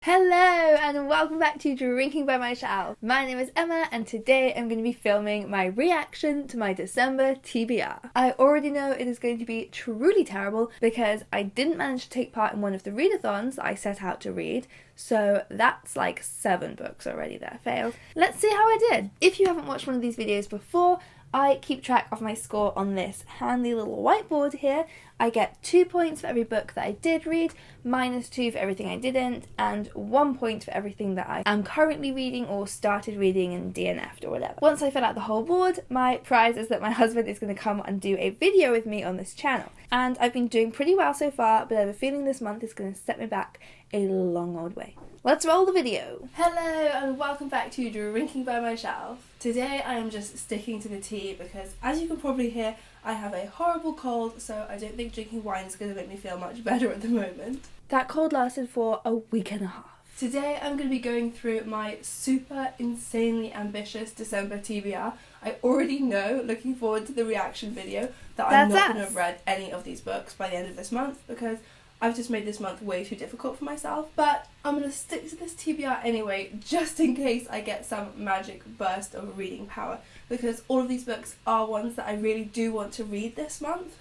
Hello and welcome back to Drinking by My Shelf. My name is Emma and today I'm going to be filming my reaction to my December TBR. I already know it is going to be truly terrible because I didn't manage to take part in one of the readathons that I set out to read, so that's like 7 books already that failed. Let's see how I did. If you haven't watched one of these videos before, I keep track of my score on this handy little whiteboard here. I get 2 points for every book that I did read, -2 for everything I didn't, and 1 point for everything that I am currently reading or started reading and DNF'd or whatever. Once I fill out the whole board, my prize is that my husband is going to come and do a video with me on this channel. And I've been doing pretty well so far, but I have a feeling this month is going to set me back a long old way. Let's roll the video. Hello and welcome back to Drinking by My Shelf. Today I am just sticking to the tea because, as you can probably hear, I have a horrible cold, so I don't think drinking wine is going to make me feel much better at the moment. That cold lasted for a week and a half. Today I'm going to be going through my super insanely ambitious December TBR. I already know, looking forward to the reaction video, that I'm not going to have read any of these books by the end of this month because I've just made this month way too difficult for myself, but I'm going to stick to this TBR anyway, just in case I get some magic burst of reading power, because all of these books are ones that I really do want to read this month.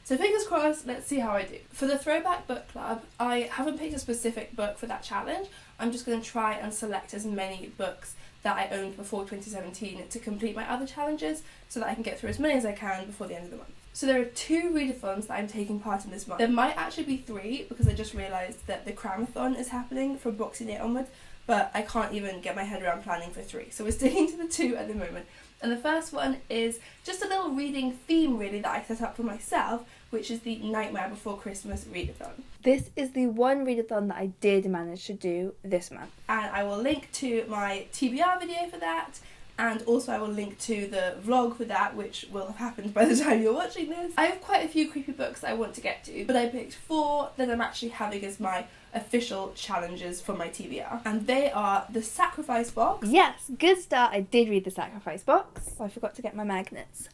So fingers crossed, let's see how I do. For the Throwback Book Club, I haven't picked a specific book for that challenge. I'm just going to try and select as many books that I owned before 2017 to complete my other challenges so that I can get through as many as I can before the end of the month. So there are 2 readathons that I'm taking part in this month. There might actually be 3 because I just realised that the Cramathon is happening from Boxing Day onwards, but I can't even get my head around planning for 3. So we're sticking to the 2 at the moment. And the first one is just a little reading theme really that I set up for myself, which is the Nightmare Before Christmas readathon. This is the one readathon that I did manage to do this month. And I will link to my TBR video for that, and also I will link to the vlog for that, which will have happened by the time you're watching this. I have quite a few creepy books that I want to get to, but I picked 4 that I'm actually having as my official challenges for my TBR. And they are The Sacrifice Box. Yes, good start. I did read The Sacrifice Box. Oh, I forgot to get my magnets.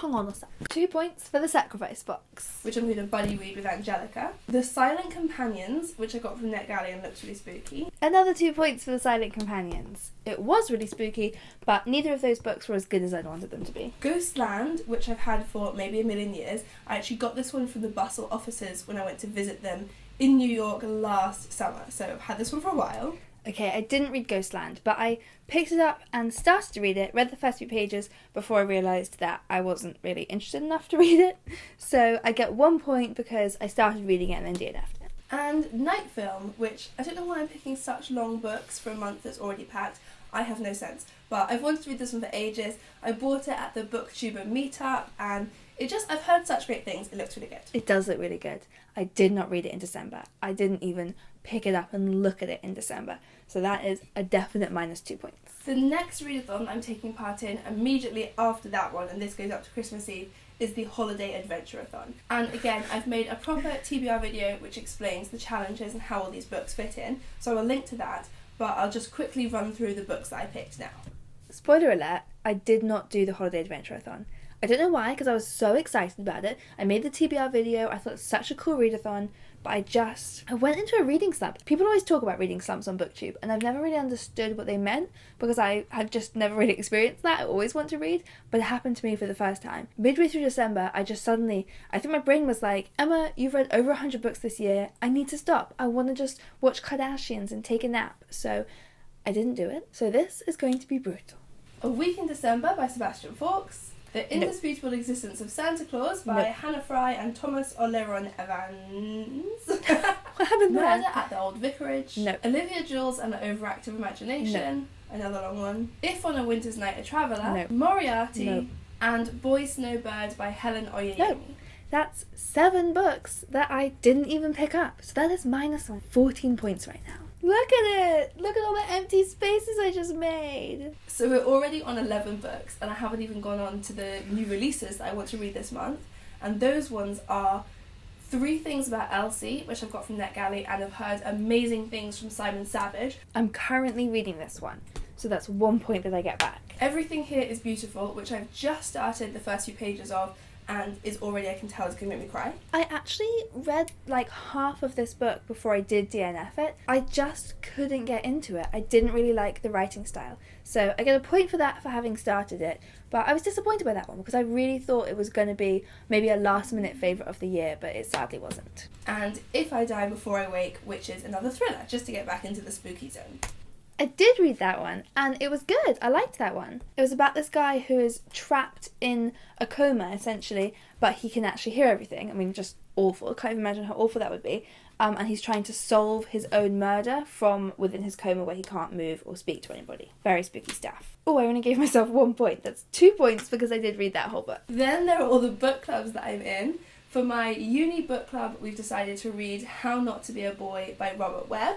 Hang on a sec. 2 points for The Sacrifice Box, which I'm going to buddy read with Angelica. The Silent Companions, which I got from NetGalley and looks really spooky. Another 2 points for The Silent Companions. It was really spooky, but neither of those books were as good as I'd wanted them to be. Ghostland, which I've had for maybe a million years. I actually got this one from the Bustle offices when I went to visit them in New York last summer, so I've had this one for a while. Okay, I didn't read Ghostland, but I picked it up and started to read it, read the first few pages before I realised that I wasn't really interested enough to read it. So I get 1 point because I started reading it and then DNF'd it. And Night Film, which I don't know why I'm picking such long books for a month that's already packed. I have no sense. But I've wanted to read this one for ages. I bought it at the BookTuber meetup and I've heard such great things. It looks really good. It does look really good. I did not read it in December. I didn't even pick it up and look at it in December. So that is a definite -2 points. The next readathon I'm taking part in immediately after that one, and this goes up to Christmas Eve, is the Holiday Adventure-a-thon. And again, I've made a proper TBR video which explains the challenges and how all these books fit in. So I will link to that, but I'll just quickly run through the books that I picked now. Spoiler alert, I did not do the Holiday Adventure-a-thon. I don't know why, because I was so excited about it. I made the TBR video, I thought it was such a cool readathon, but I went into a reading slump. People always talk about reading slumps on BookTube, and I've never really understood what they meant, because I've just never really experienced that. I always want to read, but it happened to me for the first time. Midway through December, I think my brain was like, Emma, you've read over 100 books this year, I need to stop. I want to just watch Kardashians and take a nap. So I didn't do it. So this is going to be brutal. A Week in December by Sebastian Faulks. The Indisputable Existence of Santa Claus by Hannah Fry and Thomas Oleron Evans. What happened there? Murder at the Old Vicarage. No. Olivia Jules and the Overactive Imagination. No. Another long one. If on a Winter's Night a Traveller. No. Moriarty. No. And Boy Snowbird by Helen Oyeyemi. No. That's 7 books that I didn't even pick up. So that is -14 points right now. Look at it! Look at all the empty spaces I just made! So we're already on 11 books, and I haven't even gone on to the new releases that I want to read this month. And those ones are 3 Things About Elsie, which I've got from NetGalley, and I've heard amazing things from Simon Savage. I'm currently reading this one, so that's 1 point that I get back. Everything Here is Beautiful, which I've just started the first few pages of, and is already, I can tell, is going to make me cry. I actually read like half of this book before I did DNF it. I just couldn't get into it. I didn't really like the writing style. So I get a point for that for having started it, but I was disappointed by that one because I really thought it was going to be maybe a last minute favourite of the year, but it sadly wasn't. And If I Die Before I Wake, which is another thriller, just to get back into the spooky zone. I did read that one, and it was good. I liked that one. It was about this guy who is trapped in a coma, essentially, but he can actually hear everything. I mean, just awful. I can't even imagine how awful that would be. And he's trying to solve his own murder from within his coma where he can't move or speak to anybody. Very spooky stuff. Oh, I only gave myself 1 point. That's 2 points because I did read that whole book. Then there are all the book clubs that I'm in. For my uni book club, we've decided to read How Not to Be a Boy by Robert Webb.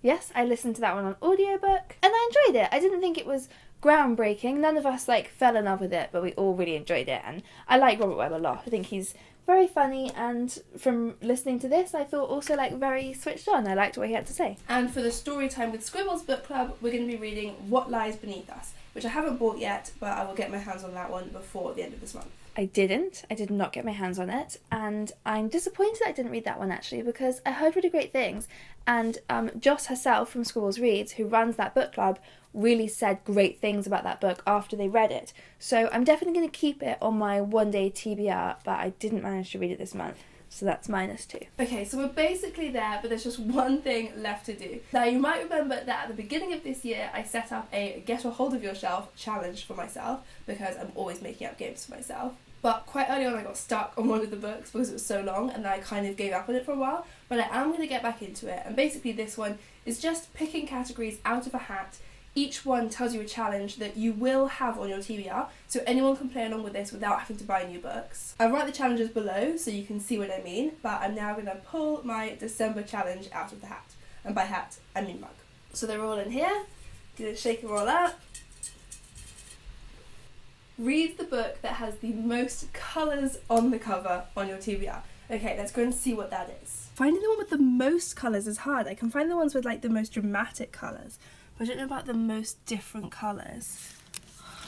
Yes, I listened to that one on audiobook, and I enjoyed it. I didn't think it was groundbreaking. None of us fell in love with it, but we all really enjoyed it, and I like Robert Webb a lot. I think he's very funny, and from listening to this, I thought also very switched on. I liked what he had to say. And for the Storytime with Scribbles book club, we're going to be reading What Lies Beneath Us, which I haven't bought yet, but I will get my hands on that one before the end of this month. I did not get my hands on it, and I'm disappointed I didn't read that one actually because I heard really great things, and Joss herself from Scribbles Reads, who runs that book club, really said great things about that book after they read it. So I'm definitely going to keep it on my one-day TBR, but I didn't manage to read it this month. So that's -2. Okay, so we're basically there, but there's just one thing left to do. Now, you might remember that at the beginning of this year, I set up a Get a Hold of Your Shelf challenge for myself, because I'm always making up games for myself. But quite early on, I got stuck on one of the books because it was so long, and then I kind of gave up on it for a while. But I am going to get back into it, and basically this one is just picking categories out of a hat. Each one tells you a challenge that you will have on your TBR, so anyone can play along with this without having to buy new books. I'll write the challenges below so you can see what I mean, but I'm now going to pull my December challenge out of the hat. And by hat, I mean mug. So they're all in here. Going to shake them all up. Read the book that has the most colours on the cover on your TBR. Okay, let's go and see what that is. Finding the one with the most colours is hard. I can find the ones with the most dramatic colours, but I don't know about the most different colours.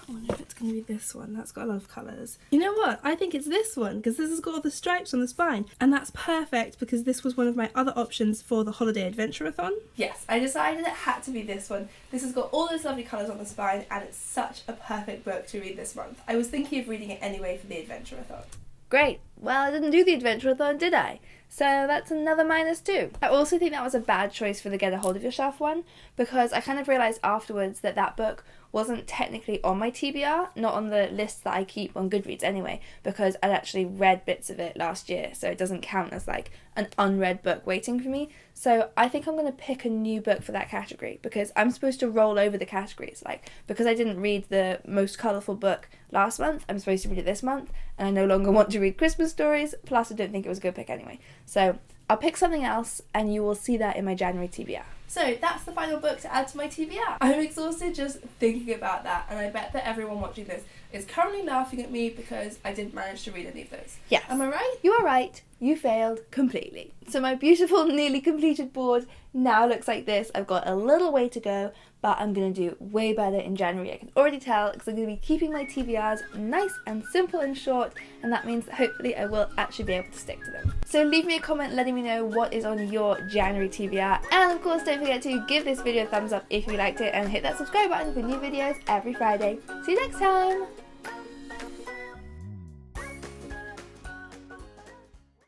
I wonder if it's going to be this one. That's got a lot of colours. You know what? I think it's this one, because this has got all the stripes on the spine. And that's perfect, because this was one of my other options for the Holiday Adventure-a-thon. Yes, I decided it had to be this one. This has got all those lovely colours on the spine, and it's such a perfect book to read this month. I was thinking of reading it anyway for the Adventure-a-thon. Great. Well, I didn't do the Adventure-a-thon, did I? So that's another -2. I also think that was a bad choice for the Get a Hold of Your Shelf one, because I kind of realised afterwards that that book wasn't technically on my TBR, not on the list that I keep on Goodreads anyway, because I'd actually read bits of it last year, so it doesn't count as an unread book waiting for me. So I think I'm going to pick a new book for that category, because I'm supposed to roll over the categories. Because I didn't read the most colourful book last month, I'm supposed to read it this month, and I no longer want to read Christmas stories, plus I don't think it was a good pick anyway. So I'll pick something else, and you will see that in my January TBR. So that's the final book to add to my TBR. I'm exhausted just thinking about that, and I bet that everyone watching this is currently laughing at me because I didn't manage to read any of those. Yes. Am I right? You are right. You failed completely. So my beautiful, nearly completed board now looks like this. I've got a little way to go, but I'm going to do way better in January. I can already tell, because I'm going to be keeping my TBRs nice and simple and short, and that means that hopefully I will actually be able to stick to them. So leave me a comment letting me know what is on your January TBR, and of course don't forget to give this video a thumbs up if you liked it, and hit that subscribe button for new videos every Friday. See you next time!